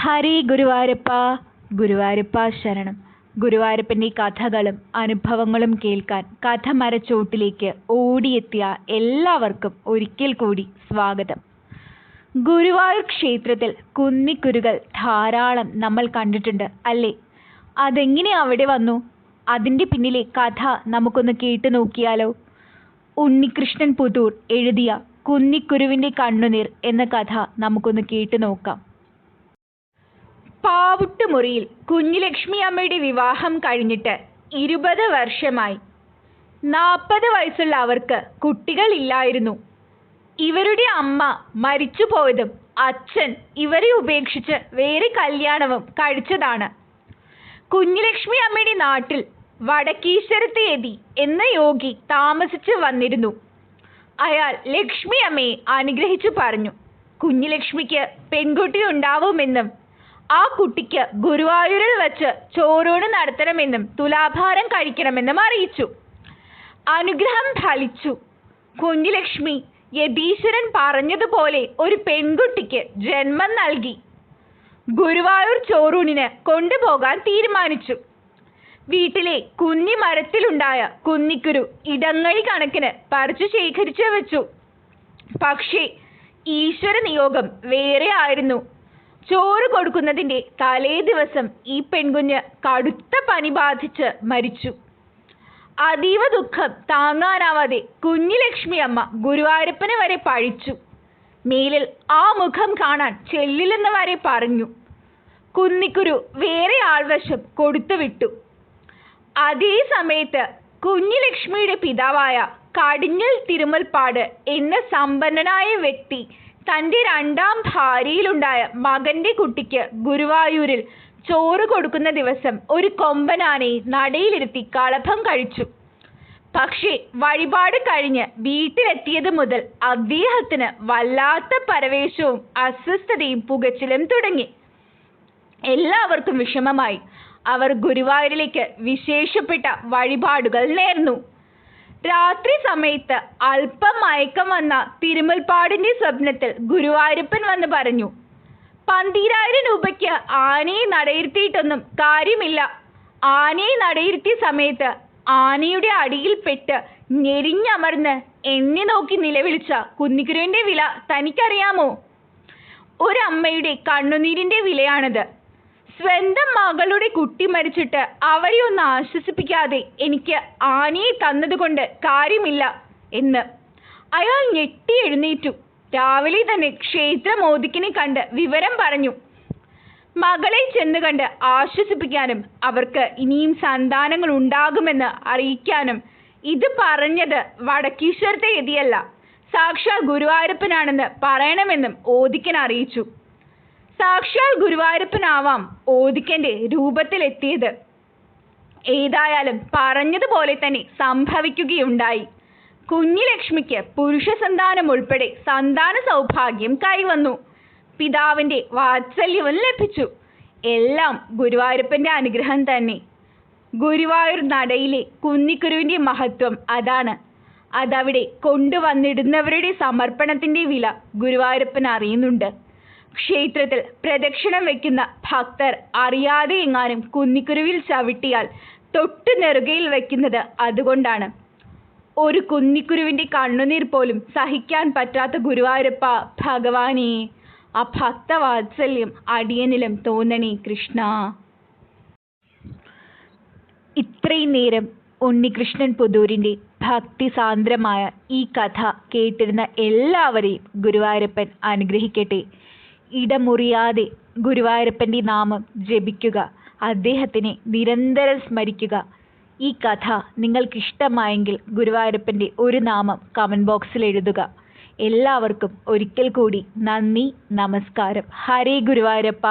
ഹരേ ഗുരുവായൂരപ്പ. ഗുരുവായൂരപ്പ ശരണം. ഗുരുവായൂരപ്പൻ്റെ കഥകളും അനുഭവങ്ങളും കേൾക്കാൻ കഥമരച്ചോട്ടിലേക്ക് ഓടിയെത്തിയ എല്ലാവർക്കും ഒരിക്കൽ കൂടി സ്വാഗതം. ഗുരുവായൂർ ക്ഷേത്രത്തിൽ കുന്നിക്കുരുകൾ ധാരാളം നമ്മൾ കണ്ടിട്ടുണ്ട് അല്ലേ? അതെങ്ങനെ അവിടെ വന്നു? അതിൻ്റെ പിന്നിലെ കഥ നമുക്കൊന്ന് കേട്ടു നോക്കിയാലോ? ഉണ്ണികൃഷ്ണൻ പുതൂർ എഴുതിയ കുന്നിക്കുരുവിൻ്റെ കണ്ണുനീർ എന്ന കഥ നമുക്കൊന്ന് കേട്ടു നോക്കാം. പാവുട്ടുമുറിയിൽ കുഞ്ഞുലക്ഷ്മി അമ്മയുടെ വിവാഹം കഴിഞ്ഞിട്ട് 20 വർഷമായി. 40 വയസ്സുള്ള അവർക്ക് കുട്ടികളില്ലായിരുന്നു. ഇവരുടെ അമ്മ മരിച്ചുപോയതും അച്ഛൻ ഇവരെ ഉപേക്ഷിച്ച് വേറെ കല്യാണവും കഴിച്ചതാണ്. കുഞ്ഞുലക്ഷ്മി അമ്മയുടെ നാട്ടിൽ വടക്കീശ്വരത്തേതി എന്ന യോഗി താമസിച്ചു വന്നിരുന്നു. അയാൾ ലക്ഷ്മി അമ്മയെ അനുഗ്രഹിച്ചു പറഞ്ഞു, കുഞ്ഞുലക്ഷ്മിക്ക് പെൺകുട്ടി ഉണ്ടാവുമെന്നും ആ കുട്ടിക്ക് ഗുരുവായൂരിൽ വച്ച് ചോറൂണ് നടത്തണമെന്നും തുലാഭാരം കഴിക്കണമെന്നും അറിയിച്ചു. അനുഗ്രഹം ഫലിച്ചു. കുഞ്ഞുലക്ഷ്മി യതീശ്വരൻ പറഞ്ഞതുപോലെ ഒരു പെൺകുട്ടിക്ക് ജന്മം നൽകി. ഗുരുവായൂർ ചോറൂണിന് കൊണ്ടുപോകാൻ തീരുമാനിച്ചു. വീട്ടിലെ കുന്നിമരത്തിലുണ്ടായ കുന്നിക്കുരു ഇടങ്ങഴി കണക്കിന് പറിച്ചു ശേഖരിച്ചു വെച്ചു. പക്ഷേ ഈശ്വര നിയോഗം വേറെ ആയിരുന്നു. ചോറ് കൊടുക്കുന്നതിൻ്റെ തലേ ദിവസം ഈ പെൺകുഞ്ഞ് കടുത്ത പനി ബാധിച്ച് മരിച്ചു. അതീവ ദുഃഖം താങ്ങാനാവാതെ കുഞ്ഞുലക്ഷ്മി അമ്മ ഗുരുവായൂരപ്പനെ വരെ പഴിച്ചു. മേലിൽ ആ മുഖം കാണാൻ ചെല്ലില്ലെന്ന് വരെ പറഞ്ഞു. കുന്നിക്കുരു വേറെ ആൾവശം കൊടുത്തുവിട്ടു. അതേ സമയത്ത് കുഞ്ഞുലക്ഷ്മിയുടെ പിതാവായ കടിഞ്ഞൽ തിരുമുൽപ്പാട് എന്ന സമ്പന്നനായ വ്യക്തി തൻ്റെ 2ാം ഭാര്യയിലുണ്ടായ മകൻ്റെ കുട്ടിക്ക് ഗുരുവായൂരിൽ ചോറ് കൊടുക്കുന്ന ദിവസം ഒരു കൊമ്പനാനെ നടയിലിരുത്തി കളഭം കഴിച്ചു. പക്ഷേ വഴിപാട് കഴിഞ്ഞ് വീട്ടിലെത്തിയത് മുതൽ അദ്ദേഹത്തിന് വല്ലാത്ത പരവേശവും അസ്വസ്ഥതയും പുകച്ചിലും തുടങ്ങി. എല്ലാവർക്കും വിഷമമായി. അവർ ഗുരുവായൂരിലേക്ക് വിശേഷപ്പെട്ട വഴിപാടുകൾ നേർന്നു. രാത്രി സമയത്ത് അല്പം മയക്കം വന്ന തിരുമുൽപ്പാടിന്റെ സ്വപ്നത്തിൽ ഗുരുവായൂരപ്പൻ വന്ന് പറഞ്ഞു, 12,000 രൂപയ്ക്ക് ആനയെ നടയിരുത്തിയിട്ടൊന്നും കാര്യമില്ല. ആനയെ നടയിരുത്തിയ സമയത്ത് ആനയുടെ അടിയിൽപ്പെട്ട് ഞെരിഞ്ഞമർന്ന് എന്നെ നോക്കി നിലവിളിച്ച കുന്നിക്കുരുവിൻ്റെ വില തനിക്കറിയാമോ? ഒരമ്മയുടെ കണ്ണുനീരിൻ്റെ വിലയാണത്. സ്വന്തം മകളുടെ കുട്ടി മരിച്ചിട്ട് അവരെ ഒന്ന് ആശ്വസിപ്പിക്കാതെ എനിക്ക് ആനയെ തന്നതുകൊണ്ട് കാര്യമില്ല എന്ന്. അയാൾ ഞെട്ടി എഴുന്നേറ്റു. രാവിലെ തന്നെ ക്ഷേത്രമോദിക്കിനെ കണ്ട് വിവരം പറഞ്ഞു. മകളെ ചെന്ന് കണ്ട് ആശ്വസിപ്പിക്കാനും അവർക്ക് ഇനിയും സന്താനങ്ങൾ ഉണ്ടാകുമെന്ന് അറിയിക്കാനും ഇത് പറഞ്ഞത് വടക്കീശ്വരത്തെ എതിയല്ല, സാക്ഷാൽ ഗുരുവായൂരപ്പനാണെന്ന് പറയണമെന്നും ഓദിക്കൻ അറിയിച്ചു. സാക്ഷാൽ ഗുരുവായൂരപ്പനാവാം ഓദിക്കൻ്റെ രൂപത്തിലെത്തിയത്. ഏതായാലും പറഞ്ഞതുപോലെ തന്നെ സംഭവിക്കുകയുണ്ടായി. കുഞ്ഞുലക്ഷ്മിക്ക് പുരുഷ സന്താനം ഉൾപ്പെടെ സന്താന സൗഭാഗ്യം കൈവന്നു. പിതാവിൻ്റെ വാത്സല്യവും ലഭിച്ചു. എല്ലാം ഗുരുവായൂരപ്പൻ്റെ അനുഗ്രഹം തന്നെ. ഗുരുവായൂർ നടയിലെ കുന്നിക്കുരുവിൻ്റെ മഹത്വം അതാണ്. അതവിടെ കൊണ്ടുവന്നിടുന്നവരുടെ സമർപ്പണത്തിൻ്റെ വില ഗുരുവായൂരപ്പൻ അറിയുന്നുണ്ട്. ക്ഷേത്രത്തിൽ പ്രദക്ഷിണം വയ്ക്കുന്ന ഭക്തർ അറിയാതെ എങ്ങാനും കുന്നിക്കുരുവിൽ ചവിട്ടിയാൽ തൊട്ട് നെറുകയിൽ വയ്ക്കുന്നത് അതുകൊണ്ടാണ്. ഒരു കുന്നിക്കുരുവിൻ്റെ കണ്ണുനീർ പോലും സഹിക്കാൻ പറ്റാത്ത ഗുരുവായൂരപ്പ ഭഗവാനേ, ആ ഭക്തവാത്സല്യം അടിയനിലും തോന്നണേ കൃഷ്ണ. ഇത്രയും നേരം ഉണ്ണികൃഷ്ണൻ പുതൂരിൻ്റെ ഭക്തിസാന്ദ്രമായ ഈ കഥ കേട്ടിരുന്ന എല്ലാവരെയും ഗുരുവായൂരപ്പൻ അനുഗ്രഹിക്കട്ടെ. ഇടമുറിയാതെ ഗുരുവായൂരപ്പൻ്റെ നാമം ജപിക്കുക, അദ്ദേഹത്തിനെ നിരന്തരം സ്മരിക്കുക. ഈ കഥ നിങ്ങൾക്കിഷ്ടമായെങ്കിൽ ഗുരുവായൂരപ്പൻ്റെ ഒരു നാമം കമൻറ്റ് ബോക്സിൽ എഴുതുക. എല്ലാവർക്കും ഒരിക്കൽ കൂടി നന്ദി, നമസ്കാരം. ഹരേ ഗുരുവായൂരപ്പ.